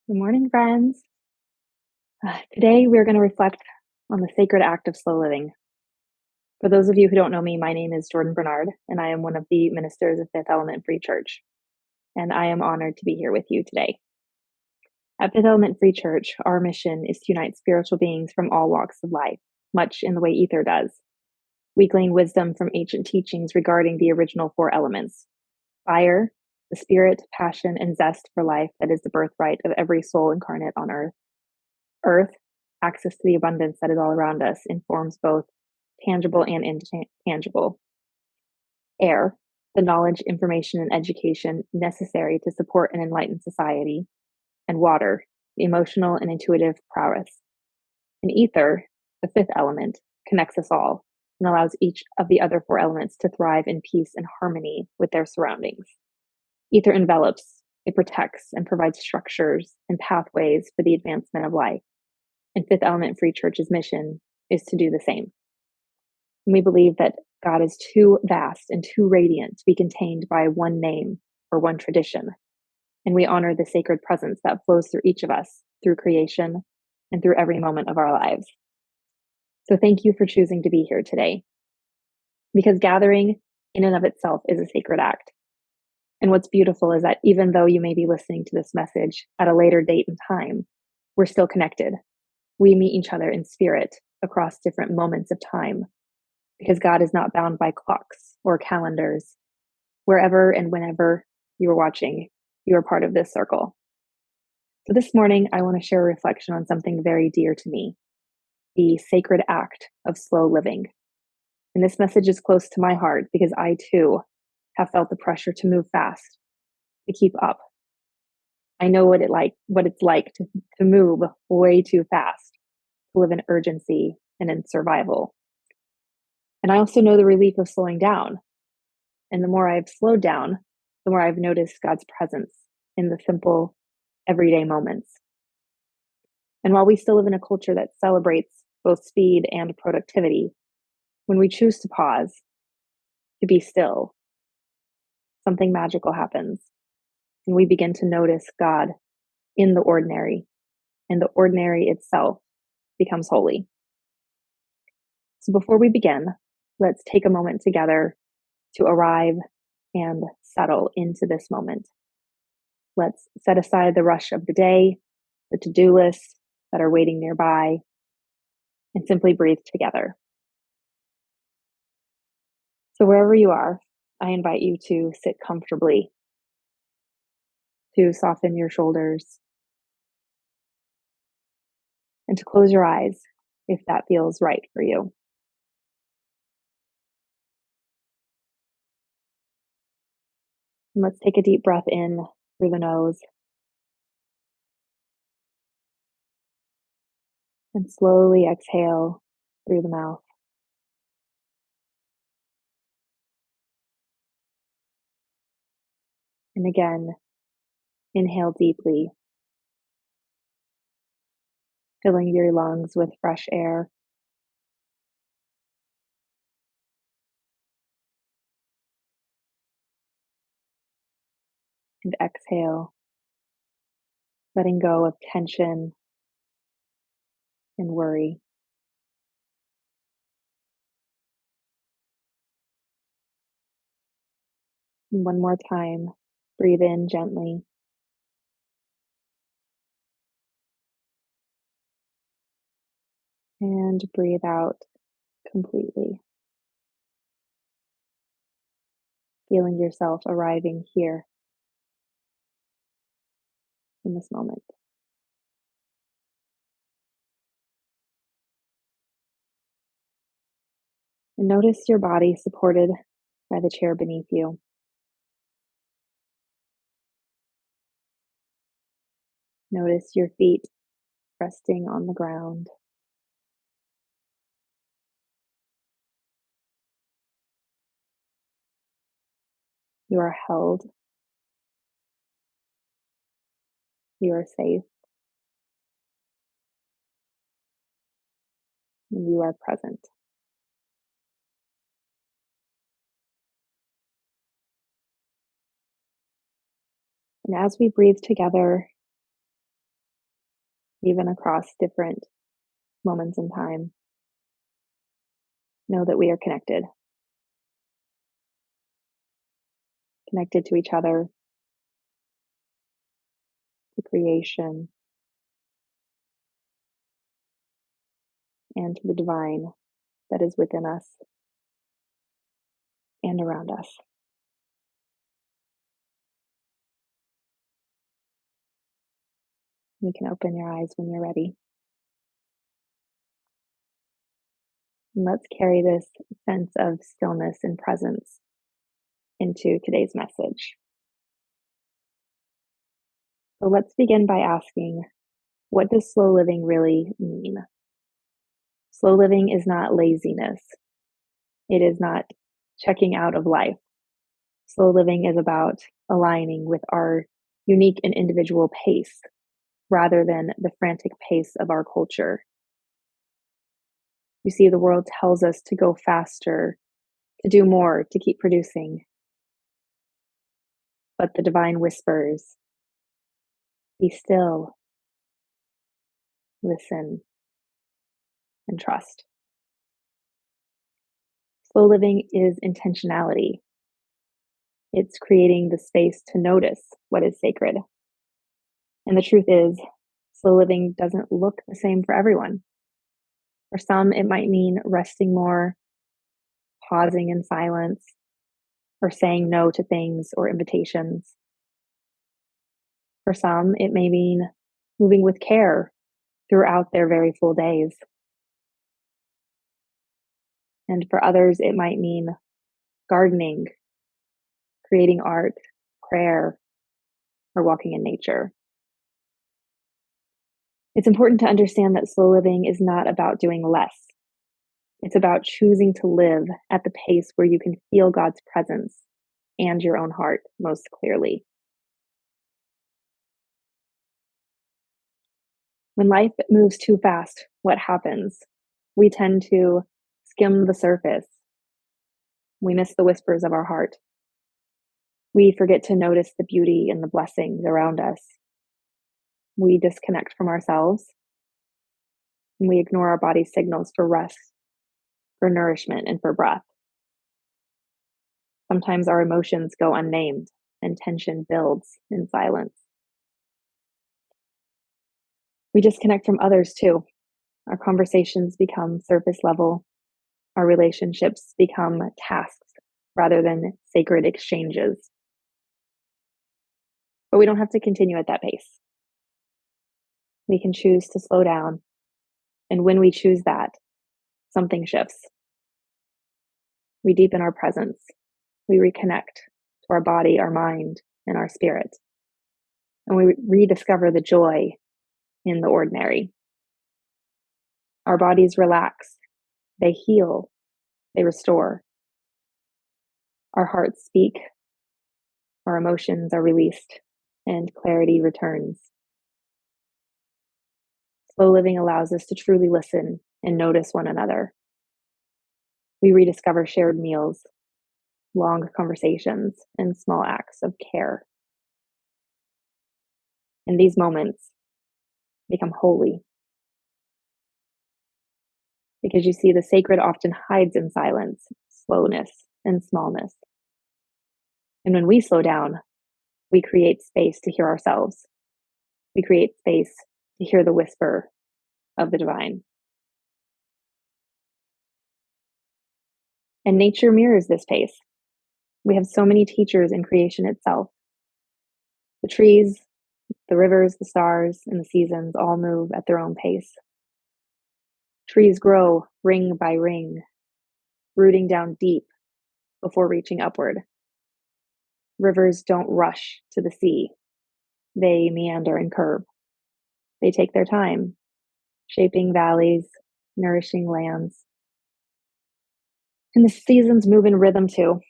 Good morning, friends. Today, we're going to reflect on the sacred act of slow living. For those of you who don't know me, my name is Jordan Bernard, and I am one of the ministers of Fifth Element Free Church. And I am honored to be here with you today. At Fifth Element Free Church, our mission is to unite spiritual beings from all walks of life, much in the way Ether does. We glean wisdom from ancient teachings regarding the original four elements: fire, the spirit, passion, and zest for life that is the birthright of every soul incarnate on earth. Earth, access to the abundance that is all around us, informs both tangible and intangible. Air, the knowledge, information, and education necessary to support an enlightened society. And water, the emotional and intuitive prowess. And ether, the fifth element, connects us all and allows each of the other four elements to thrive in peace and harmony with their surroundings. Ether envelops, it protects, and provides structures and pathways for the advancement of life. And Fifth Element Free Church's mission is to do the same. And we believe that God is too vast and too radiant to be contained by one name or one tradition. And we honor the sacred presence that flows through each of us, through creation, and through every moment of our lives. So thank you for choosing to be here today, because gathering in and of itself is a sacred act. And what's beautiful is that even though you may be listening to this message at a later date and time, we're still connected. We meet each other in spirit across different moments of time, because God is not bound by clocks or calendars. Wherever and whenever you are watching, you are part of this circle. So this morning, I want to share a reflection on something very dear to me: the sacred act of slow living. And this message is close to my heart because I too have felt the pressure to move fast, to keep up. I know what it's like to move way too fast, to live in urgency and in survival. And I also know the relief of slowing down. And the more I've slowed down, the more I've noticed God's presence in the simple, everyday moments. And while we still live in a culture that celebrates both speed and productivity, when we choose to pause, to be still, something magical happens. And we begin to notice God in the ordinary, and the ordinary itself becomes holy. So before we begin, let's take a moment together to arrive and settle into this moment. Let's set aside the rush of the day, the to-do lists that are waiting nearby, and simply breathe together. So wherever you are, I invite you to sit comfortably, to soften your shoulders, and to close your eyes if that feels right for you. And let's take a deep breath in through the nose and slowly exhale through the mouth. And again, inhale deeply, filling your lungs with fresh air. And exhale, letting go of tension and worry. And one more time, breathe in gently. And breathe out completely, feeling yourself arriving here in this moment. And notice your body supported by the chair beneath you. Notice your feet resting on the ground. You are held. You are safe. And you are present. And as we breathe together, even across different moments in time. Know that we are connected to each other, to creation, and to the divine that is within us and around us. You can open your eyes when you're ready. And let's carry this sense of stillness and presence into today's message. So let's begin by asking, what does slow living really mean? Slow living is not laziness. It is not checking out of life. Slow living is about aligning with our unique and individual pace rather than the frantic pace of our culture. You see, the world tells us to go faster, to do more, to keep producing. But the divine whispers, be still, listen, and trust. Slow living is intentionality. It's creating the space to notice what is sacred. And the truth is, slow living doesn't look the same for everyone. For some, it might mean resting more, pausing in silence, or saying no to things or invitations. For some, it may mean moving with care throughout their very full days. And for others, it might mean gardening, creating art, prayer, or walking in nature. It's important to understand that slow living is not about doing less. It's about choosing to live at the pace where you can feel God's presence and your own heart most clearly. When life moves too fast, what happens? We tend to skim the surface. We miss the whispers of our heart. We forget to notice the beauty and the blessings around us. We disconnect from ourselves, and we ignore our body's signals for rest, for nourishment, and for breath. Sometimes our emotions go unnamed and tension builds in silence. We disconnect from others too. Our conversations become surface level. Our relationships become tasks rather than sacred exchanges. But we don't have to continue at that pace. We can choose to slow down. And when we choose that, something shifts. We deepen our presence. We reconnect to our body, our mind, and our spirit. And we rediscover the joy in the ordinary. Our bodies relax, they heal, they restore. Our hearts speak, our emotions are released, and clarity returns. Slow living allows us to truly listen and notice one another. We rediscover shared meals, long conversations, and small acts of care. And these moments become holy because you see, the sacred often hides in silence, slowness, and smallness. And when we slow down, we create space to hear ourselves. We create space to hear the whisper of the divine. And nature mirrors this pace. We have so many teachers in creation itself. The trees, the rivers, the stars, and the seasons all move at their own pace. Trees grow ring by ring, rooting down deep before reaching upward. Rivers don't rush to the sea, they meander and curve. They take their time, shaping valleys, nourishing lands. And the seasons move in rhythm too.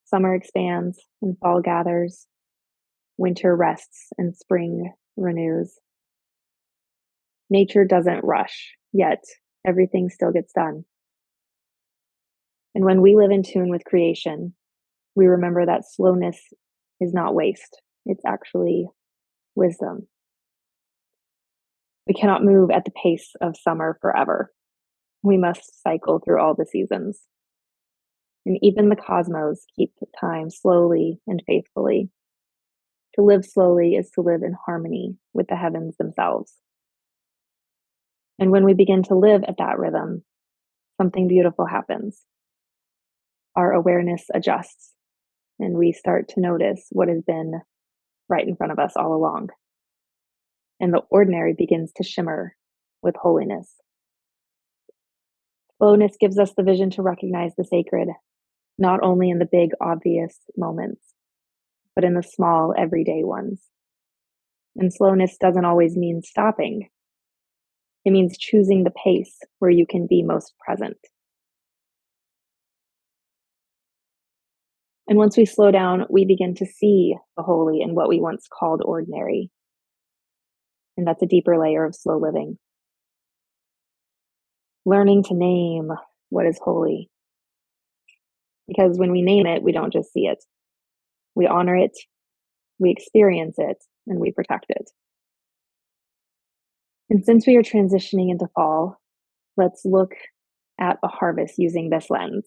Summer expands and fall gathers. Winter rests and spring renews. Nature doesn't rush, yet everything still gets done. And when we live in tune with creation, we remember that slowness is not waste, it's actually wisdom. We cannot move at the pace of summer forever. We must cycle through all the seasons. And even the cosmos keep time slowly and faithfully. To live slowly is to live in harmony with the heavens themselves. And when we begin to live at that rhythm, something beautiful happens. Our awareness adjusts, and we start to notice what has been right in front of us all along. And the ordinary begins to shimmer with holiness. Slowness gives us the vision to recognize the sacred, not only in the big, obvious moments, but in the small, everyday ones. And slowness doesn't always mean stopping, it means choosing the pace where you can be most present. And once we slow down, we begin to see the holy in what we once called ordinary. And that's a deeper layer of slow living. Learning to name what is holy. Because when we name it, we don't just see it. We honor it, we experience it, and we protect it. And since we are transitioning into fall, let's look at a harvest using this lens.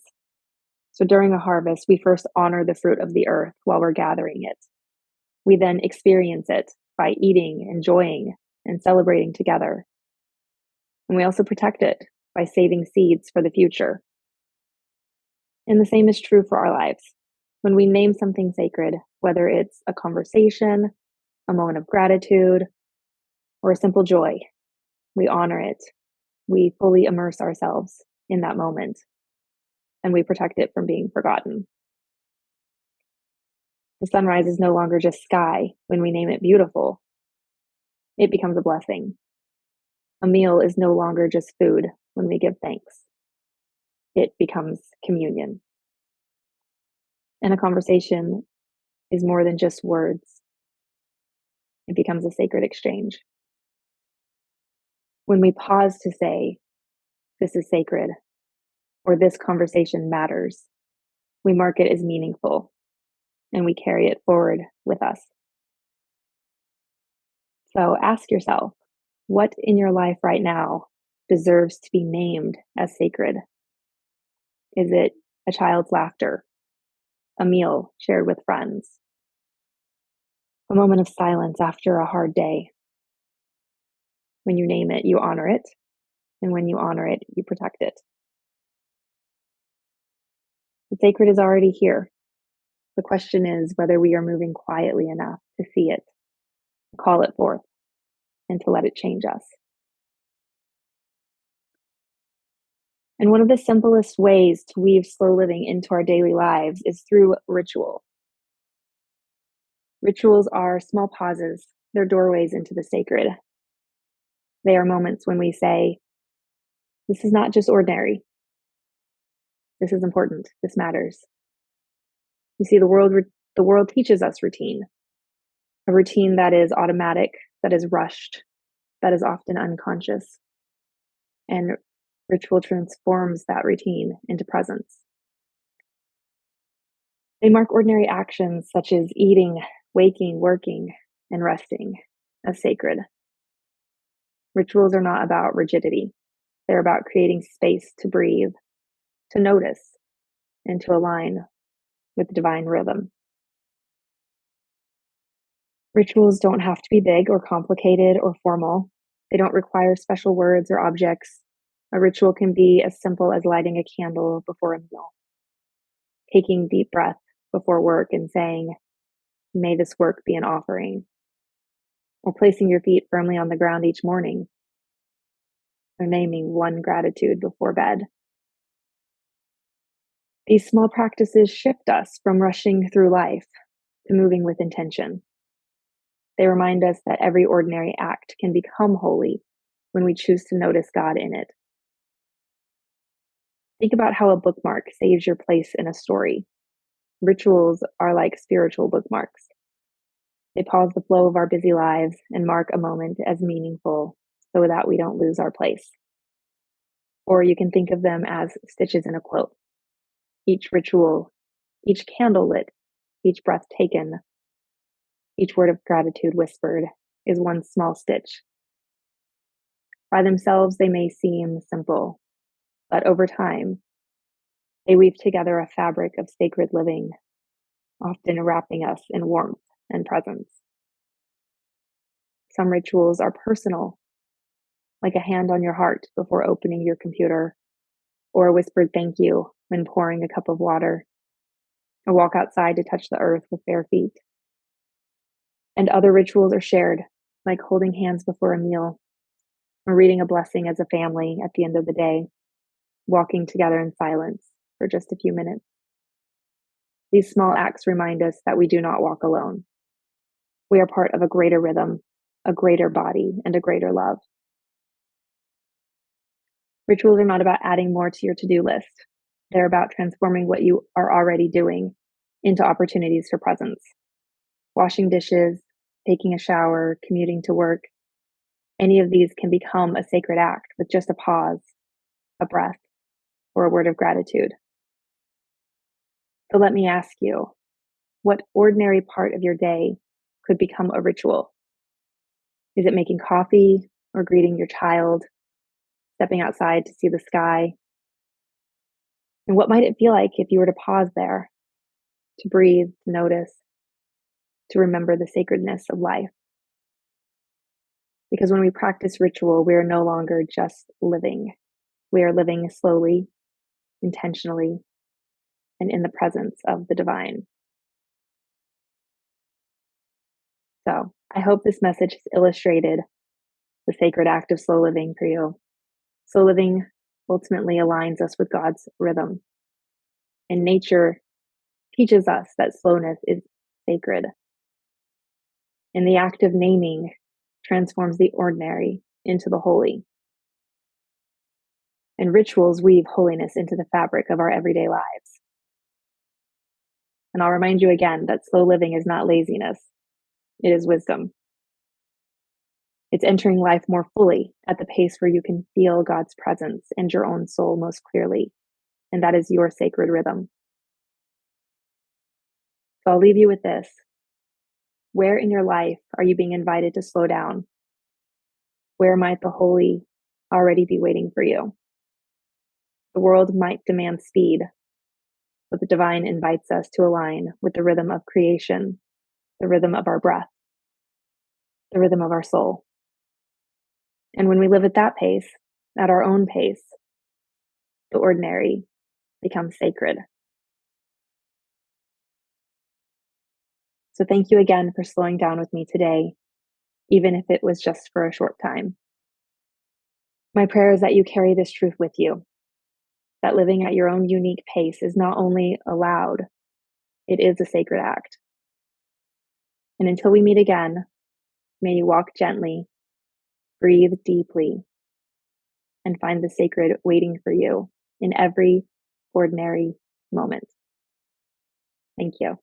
So during a harvest, we first honor the fruit of the earth while we're gathering it. We then experience it by eating, enjoying, and celebrating together. And we also protect it by saving seeds for the future. And the same is true for our lives. When we name something sacred, whether it's a conversation, a moment of gratitude, or a simple joy, we honor it. We fully immerse ourselves in that moment, and we protect it from being forgotten. The sunrise is no longer just sky when we name it beautiful, it becomes a blessing. A meal is no longer just food when we give thanks, it becomes communion. And a conversation is more than just words, it becomes a sacred exchange. When we pause to say, this is sacred, or this conversation matters, we mark it as meaningful and we carry it forward with us. So ask yourself, what in your life right now deserves to be named as sacred? Is it a child's laughter, a meal shared with friends, a moment of silence after a hard day? When you name it, you honor it. And when you honor it, you protect it. The sacred is already here. The question is whether we are moving quietly enough to see it, to call it forth, and to let it change us. And one of the simplest ways to weave slow living into our daily lives is through ritual. Rituals are small pauses, they're doorways into the sacred. They are moments when we say, this is not just ordinary. This is important. This matters. You see, the world teaches us routine, a routine that is automatic, that is rushed, that is often unconscious. And ritual transforms that routine into presence. They mark ordinary actions such as eating, waking, working, and resting as sacred. Rituals are not about rigidity, they're about creating space to breathe, to notice, and to align with divine rhythm. Rituals don't have to be big or complicated or formal. They don't require special words or objects. A ritual can be as simple as lighting a candle before a meal, taking deep breath before work and saying, may this work be an offering, or placing your feet firmly on the ground each morning, or naming one gratitude before bed. These small practices shift us from rushing through life to moving with intention. They remind us that every ordinary act can become holy when we choose to notice God in it. Think about how a bookmark saves your place in a story. Rituals are like spiritual bookmarks. They pause the flow of our busy lives and mark a moment as meaningful so that we don't lose our place. Or you can think of them as stitches in a quilt. Each ritual, each candle lit, each breath taken, each word of gratitude whispered is one small stitch. By themselves, they may seem simple, but over time, they weave together a fabric of sacred living, often wrapping us in warmth and presence. Some rituals are personal, like a hand on your heart before opening your computer, or a whispered thank you when pouring a cup of water, a walk outside to touch the earth with bare feet. And other rituals are shared, like holding hands before a meal, or reading a blessing as a family at the end of the day, walking together in silence for just a few minutes. These small acts remind us that we do not walk alone. We are part of a greater rhythm, a greater body, and a greater love. Rituals are not about adding more to your to do list, they're about transforming what you are already doing into opportunities for presence. Washing dishes, taking a shower, commuting to work, any of these can become a sacred act with just a pause, a breath, or a word of gratitude. So let me ask you, what ordinary part of your day could become a ritual? Is it making coffee or greeting your child, stepping outside to see the sky? And what might it feel like if you were to pause there, to breathe, to notice, to remember the sacredness of life? Because when we practice ritual, we are no longer just living. We are living slowly, intentionally, and in the presence of the divine. So I hope this message has illustrated the sacred act of slow living for you. Slow living ultimately aligns us with God's rhythm. And nature teaches us that slowness is sacred. And the act of naming transforms the ordinary into the holy. And rituals weave holiness into the fabric of our everyday lives. And I'll remind you again that slow living is not laziness, it is wisdom. It's entering life more fully at the pace where you can feel God's presence and your own soul most clearly. And that is your sacred rhythm. So I'll leave you with this. Where in your life are you being invited to slow down? Where might the holy already be waiting for you? The world might demand speed, but the divine invites us to align with the rhythm of creation, the rhythm of our breath, the rhythm of our soul. And when we live at that pace, at our own pace, the ordinary becomes sacred. So thank you again for slowing down with me today, even if it was just for a short time. My prayer is that you carry this truth with you, that living at your own unique pace is not only allowed, it is a sacred act. And until we meet again, may you walk gently, breathe deeply, and find the sacred waiting for you in every ordinary moment. Thank you.